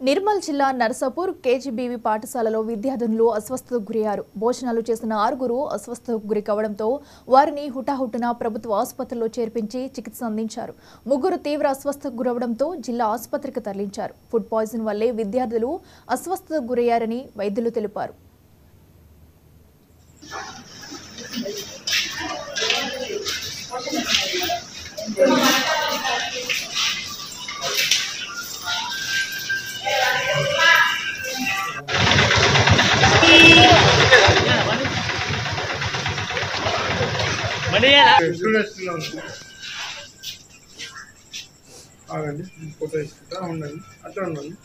నిర్మల్ జిల్లా నర్సాపూర్ కేజీబీవీ పాఠశాలలో విద్యార్థులు అస్వస్థతకు గురయ్యారు. భోజనాలు చేసిన 6గురు అస్వస్థతకు గురి కావడంతో వారిని హుటాహుటిన ప్రభుత్వ ఆసుపత్రిలో చేర్పించి చికిత్స అందించారు. 3 తీవ్ర అస్వస్థతకు గురవడంతో జిల్లా ఆసుపత్రికి తరలించారు. ఫుడ్ పాయిజన్ వల్లే విద్యార్థులు అస్వస్థతకు గురయ్యారని వైద్యులు తెలిపారు. ఆగండి ఫోటో తీసుకుంటా ఉండండి అట్లా ఉండండి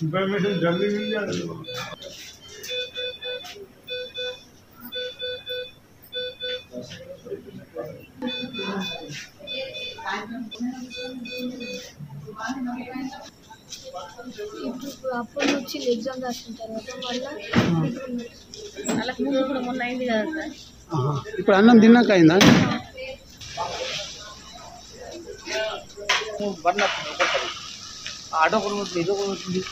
इंफॉर्मेशन जल्दी मिल जाए। అప్పుడు వచ్చి ఎగ్జామ్ రాసిన తర్వాత మొన్న అయింది కదా సార్. ఇప్పుడు అన్నం తిన్నాక అయిందా? ఆటో కొనుక్కుంటుంది ఏదో కొనుక్కుంటుంది.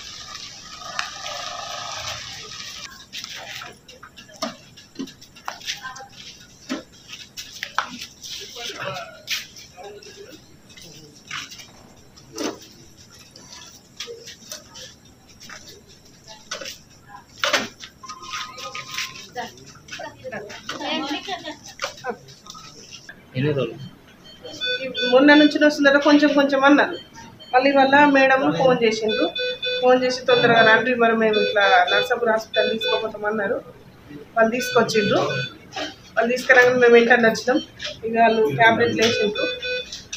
ఎన్ని రోజులు మొన్న నుంచి వస్తుందట కొంచెం కొంచెం అన్నారు. మళ్ళీ వల్ల మేడం ఫోన్ చేసిండ్రు. ఫోన్ చేసి తొందరగా రండి మరి మేము ఇట్లా నర్సాపూర్ హాస్పిటల్ తీసుకోపోతామన్నారు. వాళ్ళు తీసుకొచ్చిండ్రు. వాళ్ళు తీసుకురాగానే మేము వెంటనే వచ్చినాం. ఇక వాళ్ళు ట్యాబ్లెట్లు వేసిండ్రు,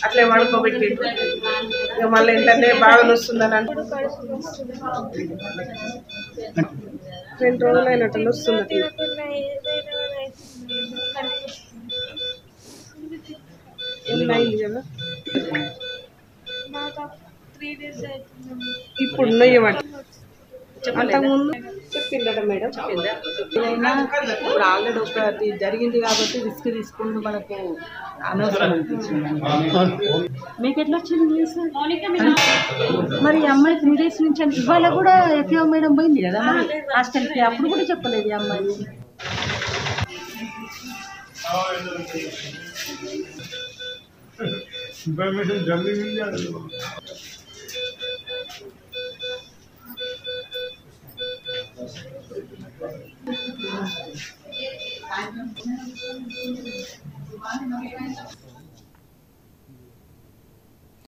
అట్లే పడుకోబెట్టిండ్రు. ఇక మళ్ళీ వెంటనే బాగా వస్తుందని అంటే 2 రోజులు అయినట్టు వస్తుంది. అయింది కదా ఇప్పుడు అంతకుముందు చెప్పిందట మేడం. ఏదైనా ఇప్పుడు ఆల్రెడీ ఒకటి జరిగింది కాబట్టి రిస్క్ తీసుకుంటూ మనకు అనవసరం అనిపించింది. మీకు ఎట్లా వచ్చింది న్యూస్? మరి అమ్మాయి 3 days నుంచి ఇవాళ కూడా ఎఫ్ఓ మేడం పోయింది కదా మరి హాస్టల్కి, అప్పుడు కూడా చెప్పలేదు ఈ అమ్మాయి. इंफॉर्मेशन जल्दी मिल जाए।